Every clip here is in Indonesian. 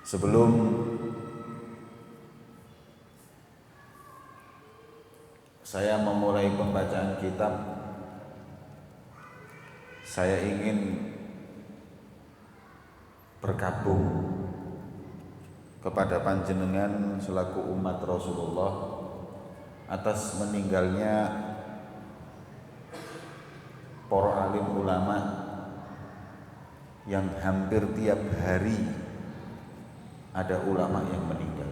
Sebelum saya memulai pembacaan kitab, saya ingin bergabung kepada panjenengan selaku umat Rasulullah atas meninggalnya para alim ulama yang hampir tiap hari ada ulama yang meninggal.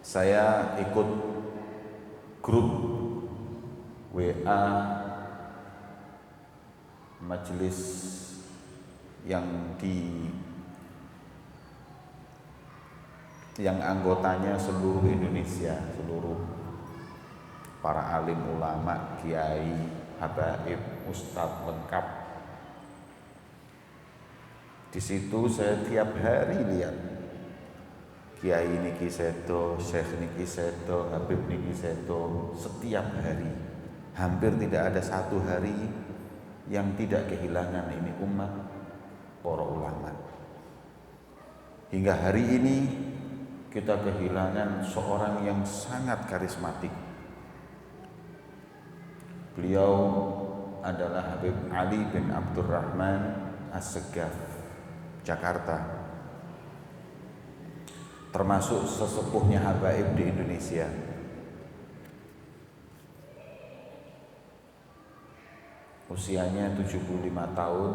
Saya ikut grup WA majelis yang anggotanya seluruh Indonesia, seluruh para alim ulama, kiai, habaib, ustadz lengkap. Di situ saya tiap hari lihat kiai niki sedo, syekh niki sedo, habib niki sedo, setiap hari. Hampir tidak ada satu hari yang tidak kehilangan ini umat para ulama. Hingga hari ini kita kehilangan seorang yang sangat karismatik. Beliau adalah Habib Ali bin Abdurrahman As-Segaf, Jakarta. Termasuk sesepuhnya habaib di Indonesia. Usianya 75 tahun,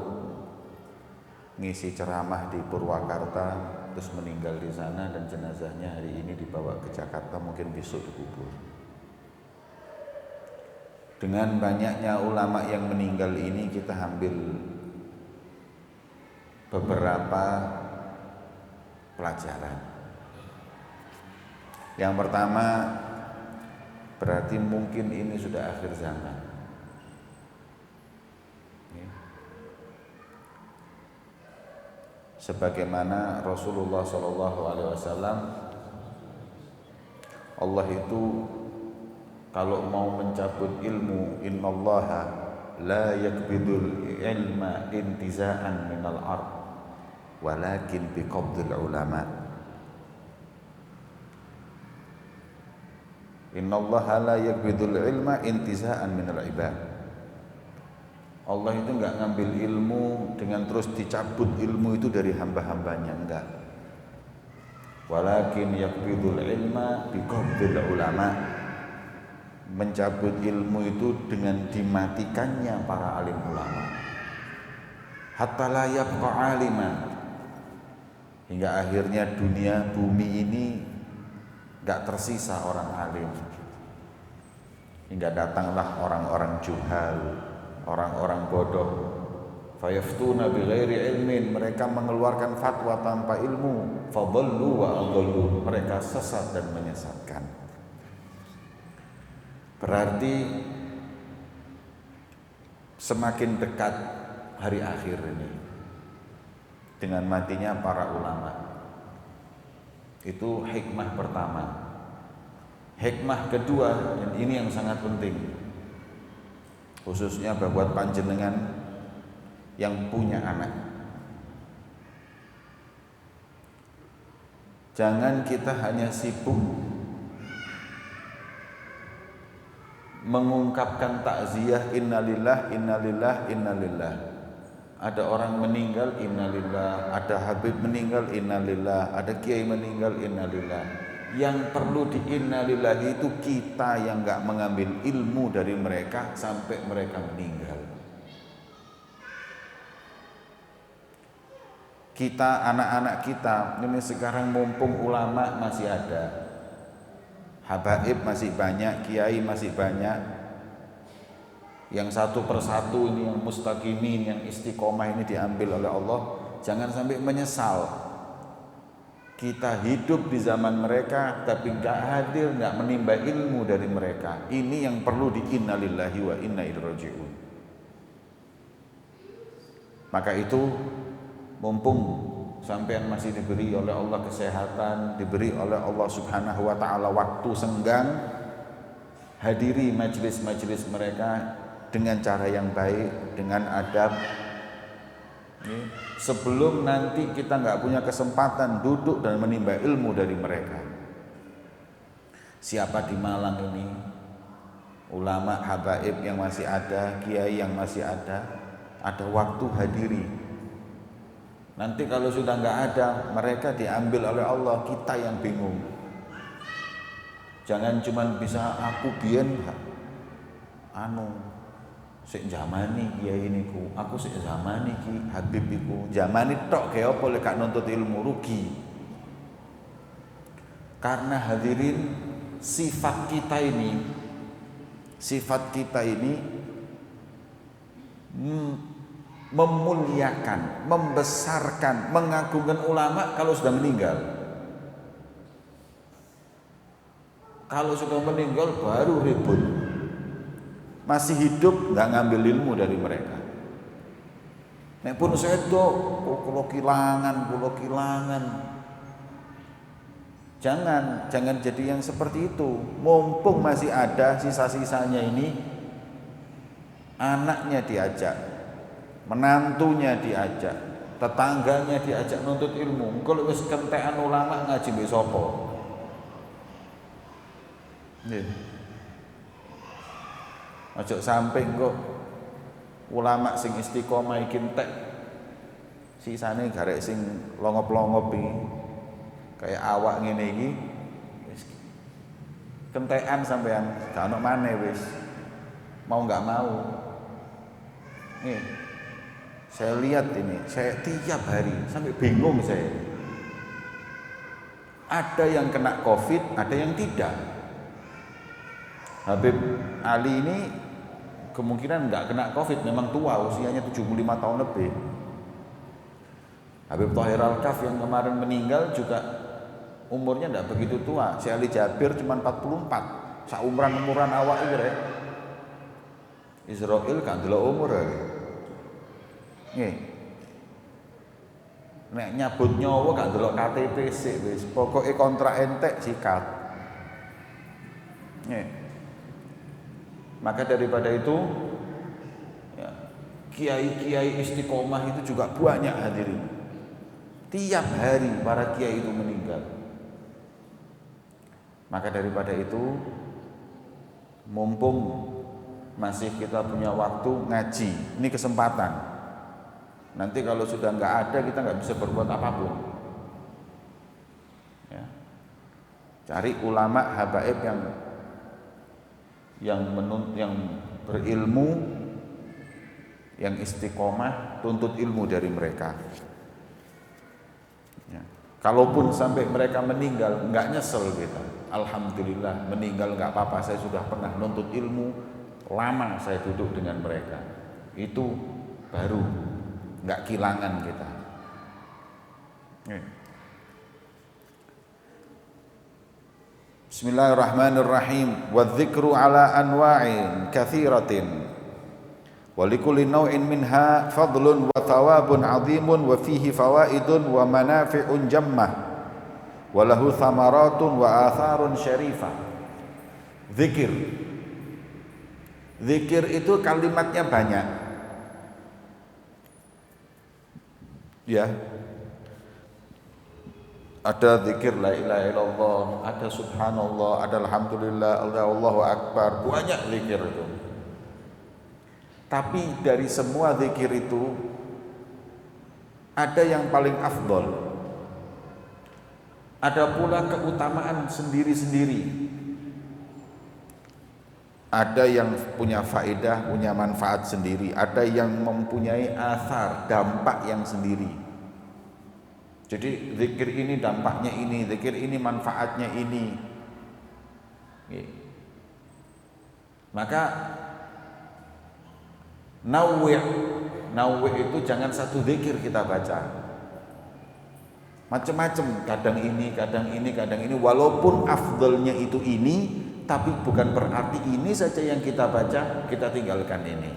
ngisi ceramah di Purwakarta, terus meninggal di sana dan jenazahnya hari ini dibawa ke Jakarta, mungkin besok dikubur. Dengan banyaknya ulama yang meninggal ini, kita ambil beberapa pelajaran. Yang pertama, berarti mungkin ini sudah akhir zaman. Sebagaimana Rasulullah SAW, Allah itu kalau mau mencabut ilmu, innallaha la yakbidul ilma intiza'an minal ard walakin biqabdil ulama. Innallaha la yakbidul ilma intiza'an minal ibad. Allah itu enggak ngambil ilmu dengan terus dicabut ilmu itu dari hamba-hambanya, enggak. Walakin yakbidul ilma biqabdil ulama. Mencabut ilmu itu dengan dimatikannya para alim ulama. Hatta la yabqa aliman. Hingga akhirnya dunia bumi ini enggak tersisa orang alim. Hingga datanglah orang-orang juhal, orang-orang bodoh. Fayaftuna bighairi ilmin, mereka mengeluarkan fatwa tanpa ilmu. Fadallu wa adallu, mereka sesat dan menyesatkan. Berarti semakin dekat hari akhir ini dengan matinya para ulama. Itu hikmah pertama. Hikmah kedua, dan ini yang sangat penting, khususnya buat panjenengan yang punya anak. Jangan kita hanya sibuk mengungkapkan takziah innalillah, innalillah, innalillah. Ada orang meninggal, innalillah. Ada habib meninggal, innalillah. Ada kiai meninggal, innalillah. Yang perlu di innalillah itu kita yang gak mengambil ilmu dari mereka sampai mereka meninggal. Kita, anak-anak kita ini sekarang mumpung ulama masih ada, habaib masih banyak, kiai masih banyak, yang satu persatu ini, yang mustaqimin, yang istiqomah ini diambil oleh Allah. Jangan sampai menyesal kita hidup di zaman mereka tapi gak hadir, gak menimba ilmu dari mereka. Ini yang perlu di innalillahi wa inna ilaihi raji'un. Maka itu, mumpung sampean masih diberi oleh Allah kesehatan, diberi oleh Allah Subhanahu wa taala waktu senggang, hadiri majelis-majelis mereka dengan cara yang baik, dengan adab, Sebelum nanti kita nggak punya kesempatan duduk dan menimba ilmu dari mereka. Siapa di Malang ini, ulama habaib yang masih ada, kiai yang masih ada waktu hadiri. Nanti kalau sudah nggak ada, mereka diambil oleh Allah, kita yang bingung. Jangan cuman bisa aku biyen sik zamani kiai niku, aku sik zamani ki Habib iku. Zamani tok ge apa lek gak nuntut ilmu, rugi. Karena hadirin sifat kita ini memuliakan, membesarkan, mengagungkan ulama kalau sudah meninggal. Kalau sudah meninggal baru ribut. Masih hidup nggak ngambil ilmu dari mereka. Nek pun sedo, kulo kilangan. Jangan jadi yang seperti itu. Mumpung masih ada sisa-sisanya ini, anaknya diajak, menantunya diajak, tetangganya diajak nuntut ilmu. Kalau wis kentekan ulama ngaji mbek sapa? Nggih. Ojo sampai kok ulama sing istiqomah iki entek sisane garek sing longop-longop iki kayak awak ngene iki wis kentekan sampean gak ono maneh wis mau nggak mau. Nih saya lihat ini, saya tiap hari sampai bingung saya. Ada yang kena COVID, ada yang tidak. Habib Ali ini kemungkinan nggak kena COVID, memang tua, usianya 75 tahun lebih. Habib Thohir Al-Kaf yang kemarin meninggal juga umurnya nggak begitu tua. Si Ali Jabir cuma 44, saumuran awak itu ya. Israel kan delok umur ya. Nih, nek nyabut nyawa gak delok KTP sik wis, pokoke kontrak entek sikat. Nih. Maka daripada itu ya, kiai-kiai istiqomah itu juga banyak hadirin. Tiap hari para kiai itu meninggal. Maka daripada itu mumpung masih kita punya waktu ngaji, ini kesempatan. Nanti kalau sudah nggak ada, kita nggak bisa berbuat apapun. Ya. Cari ulama habaib yang berilmu, yang istiqomah, tuntut ilmu dari mereka. Ya. Kalaupun sampai mereka meninggal, nggak nyesel kita. Alhamdulillah meninggal nggak apa-apa. Saya sudah pernah nuntut ilmu, lama saya duduk dengan mereka. Itu baru nggak kehilangan kita. Ya. Bismillahirrahmanirrahim. Wadzikru ala anwa'in katsiratin wa likulli naw'in minha fadlun wa thawabun 'azimun wa fihi fawaidun wa manafi'un jammah wa lahu thamaratun wa atharun syarifah. Zikir. Zikir itu kalimatnya banyak. Ya. Ada zikir la ilaha illallah, ada subhanallah, ada alhamdulillah, Allahu akbar, banyak zikir itu. Tapi dari semua zikir itu ada yang paling afdol. Ada pula keutamaan sendiri-sendiri. Ada yang punya faedah, punya manfaat sendiri, ada yang mempunyai athar, dampak yang sendiri. Jadi zikir ini dampaknya ini, zikir ini manfaatnya ini. Maka nawwi' itu jangan satu zikir kita baca. Macam-macam, kadang ini, walaupun afdalnya itu ini, tapi bukan berarti ini saja yang kita baca, kita tinggalkan ini.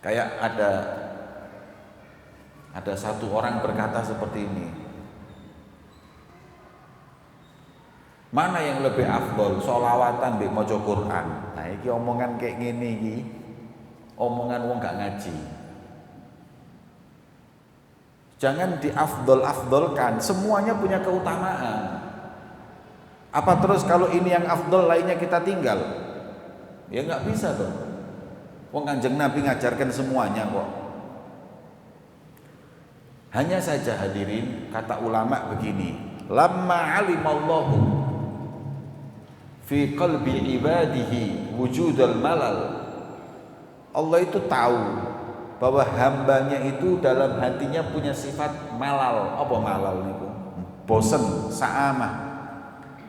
Kayak ada satu orang berkata seperti ini, mana yang lebih afdol, sholawatan mbek maca Quran? Nah iki omongan kayak gini iki, omongan wong gak ngaji. Jangan diafdol-afdolkan, semuanya punya keutamaan. Apa terus kalau ini yang afdol lainnya kita tinggal? Ya nggak bisa dong. Wong Kanjeng Nabi ngajarkan semuanya kok. Hanya saja hadirin, kata ulama begini, lamma alimallahu fi qalbi ibadihi wujudal malal. Allah itu tahu bahwa hambanya itu dalam hatinya punya sifat malal. Apa malal niku? Bosen, sa'amah.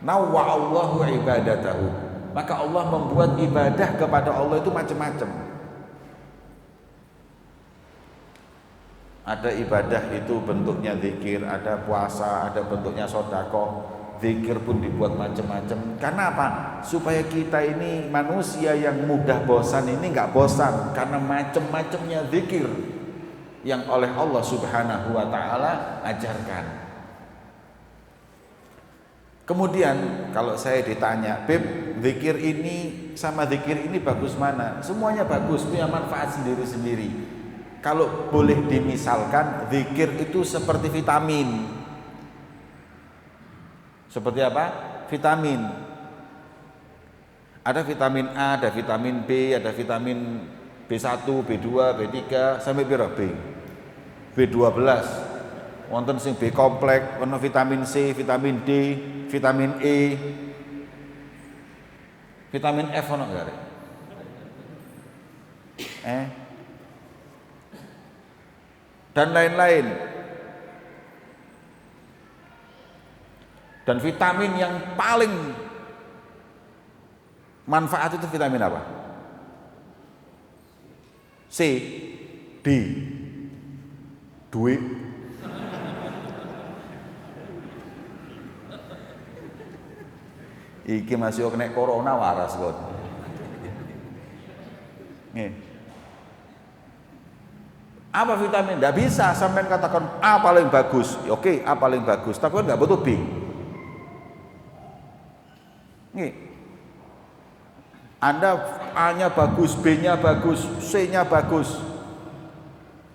Nawwa Allahu ibadatahu. Maka Allah membuat ibadah kepada Allah itu macam-macam. Ada ibadah itu bentuknya zikir, ada puasa, ada bentuknya sedekah. Zikir pun dibuat macam-macam. Karena apa? Supaya kita ini manusia yang mudah bosan ini nggak bosan, karena macam-macamnya zikir yang oleh Allah Subhanahu wa taala ajarkan. Kemudian kalau saya ditanya, "Beb, zikir ini sama zikir ini bagus mana?" Semuanya bagus, punya manfaat sendiri-sendiri. Kalau boleh dimisalkan, zikir itu seperti vitamin. Seperti apa? Vitamin. Ada vitamin A, ada vitamin B, ada vitamin B1, B2, B3 sampai piro B? B12. Wonten sing B kompleks, ono vitamin C, vitamin D, vitamin E. Vitamin F ono enggak? Dan lain-lain. Dan vitamin yang paling manfaat itu vitamin apa? C, D, duit. Iki masih kena corona waras kok. Nih. Apa vitamin? Tidak bisa sampai katakan A paling bagus. Oke, A paling bagus. Tapi nggak butuh B. Nih, Anda A-nya bagus, B-nya bagus, C-nya bagus,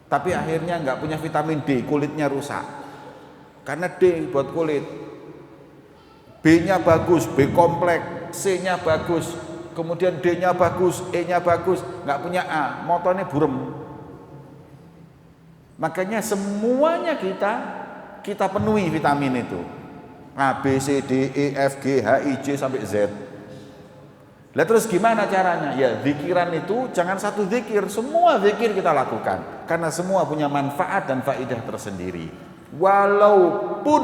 tapi akhirnya nggak punya vitamin D, kulitnya rusak. Karena D buat kulit. B-nya bagus, B kompleks, C-nya bagus, kemudian D-nya bagus, E-nya bagus, nggak punya A, motornya burem. Makanya semuanya kita penuhi vitamin itu. A, B, C, D, E, F, G, H, I, J sampai Z. Lah terus gimana caranya? Ya zikiran itu jangan satu zikir, semua zikir kita lakukan. Karena semua punya manfaat dan faidah tersendiri. Walaupun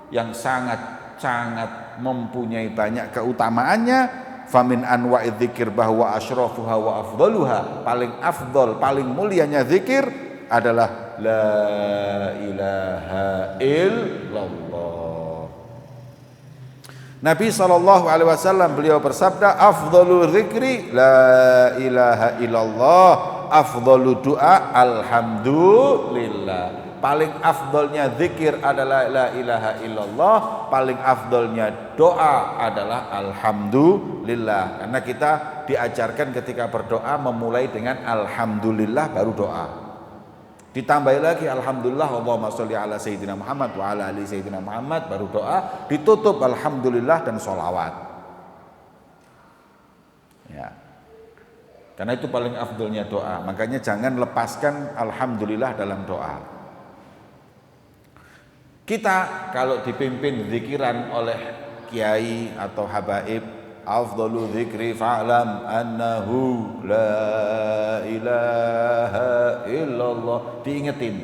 yang sangat mempunyai banyak keutamaannya, famin anwa'i dzikir bahwa asyrafuha wa afdaluha, paling afdal, paling mulianya zikir adalah la ilaha illallah. Nabi SAW beliau bersabda, afdalu dzikri la ilaha illallah, afdalu doa alhamdulillah. Paling afdolnya zikir adalah la ilaha illallah, paling afdolnya doa adalah alhamdulillah. Karena kita diajarkan ketika berdoa memulai dengan alhamdulillah baru doa. Ditambah lagi alhamdulillah, Allahumma sholli ala sayyidina Muhammad wa ala ali sayyidina Muhammad, baru doa, ditutup alhamdulillah dan sholawat. Ya. Karena itu paling afdolnya doa. Makanya jangan lepaskan alhamdulillah dalam doa. Kita kalau dipimpin zikiran oleh kiai atau habaib, afdalu dzikri fa'lam annahu la ilaha illallah, diingetin.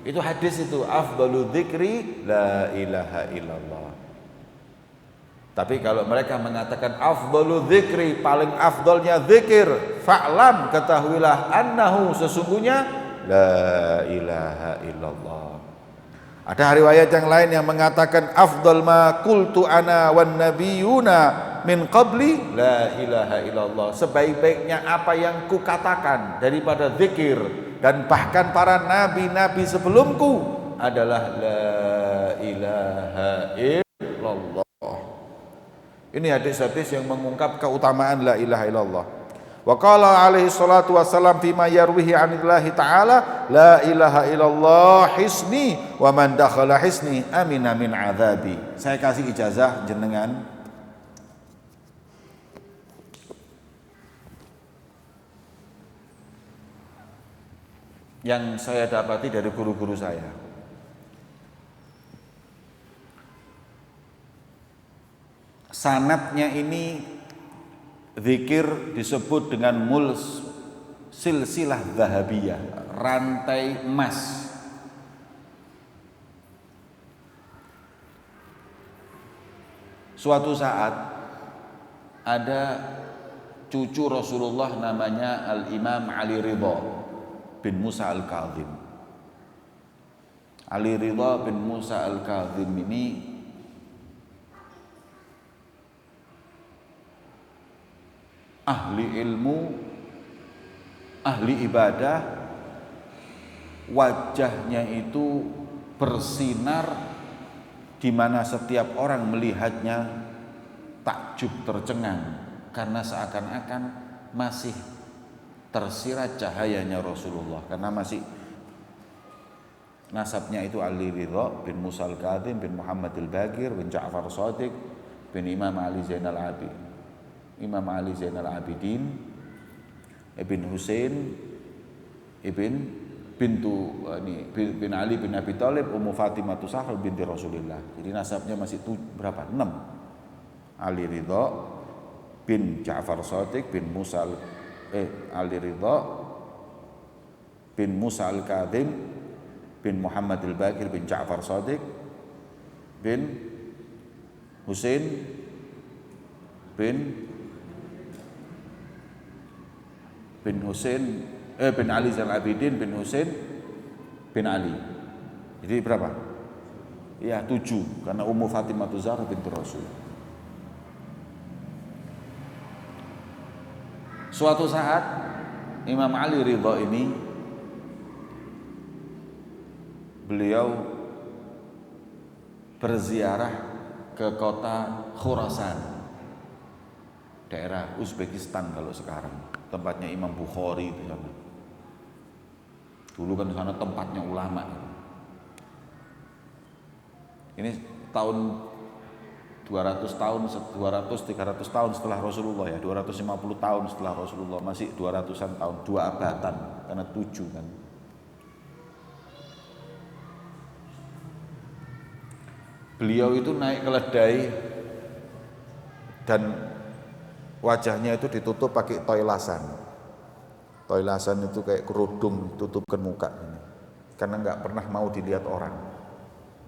Itu hadis itu, afdalu dzikri la ilaha illallah. Tapi kalau mereka mengatakan afdalu dzikri, paling afdalnya zikir, fa'lam, ketahuilah, annahu, sesungguhnya la ilaha illallah. Ada riwayat yang lain yang mengatakan afdal ma qultu ana wan nabiyuna min qabli la ilaha illallah, sebaik-baiknya apa yang kukatakan daripada zikir dan bahkan para nabi-nabi sebelumku adalah la ilaha illallah. Ini hadis-hadis yang mengungkap keutamaan la ilaha illallah. Wa qala alaihi salatu wassalam fima yarwihi anillahi ta'ala, la ilaha illallah hisni wa man dakhala hisni amina min adzabi. Saya kasih ijazah jenengan yang saya dapati dari guru-guru saya. Sanadnya ini zikir disebut dengan silsilah zahabiyah, rantai emas. Suatu saat ada cucu Rasulullah namanya Al-Imam Ali Ridha bin Musa Al-Kazim. Ali Ridha bin Musa Al-Kazim ini ahli ilmu, ahli ibadah, wajahnya itu bersinar di mana setiap orang melihatnya takjub tercengang karena seakan-akan masih tersirat cahayanya Rasulullah, karena masih nasabnya itu Ali Ridha bin Musa Al-Kazim bin Muhammad Al-Baqir bin Ja'far Shadiq bin Imam Ali Zainal Abidin, Imam Ali Zainal Abidin ibn Husain bin Ali bin Abi Thalib Ummu Fatimah Zahra binti Rasulillah. Jadi nasabnya masih berapa? 6. Ali Ridha bin Ja'far Shadiq bin Ali Ridha bin Musa Al-Kazim bin Muhammad Al-Baqir bin Ja'far Shadiq bin Husain bin Ali Zainal Abidin bin Husain bin Ali. Jadi berapa? Ya 7, karena Ummu Fatimah Zahra binti Rasul. Suatu saat Imam Ali Ridha ini beliau berziarah ke kota Khurasan, daerah Uzbekistan kalau sekarang, tempatnya Imam Bukhari itu sana. Dulu kan sana tempatnya ulama. Ini tahun 200 tahun, 200-300 tahun setelah Rasulullah ya, 250 tahun setelah Rasulullah, masih 200-an tahun, 2 abatan, karena 7 kan. Beliau itu naik keledai dan wajahnya itu ditutup pakai toilasan. Toilasan itu kayak kerudung tutupkan muka ini, karena nggak pernah mau dilihat orang.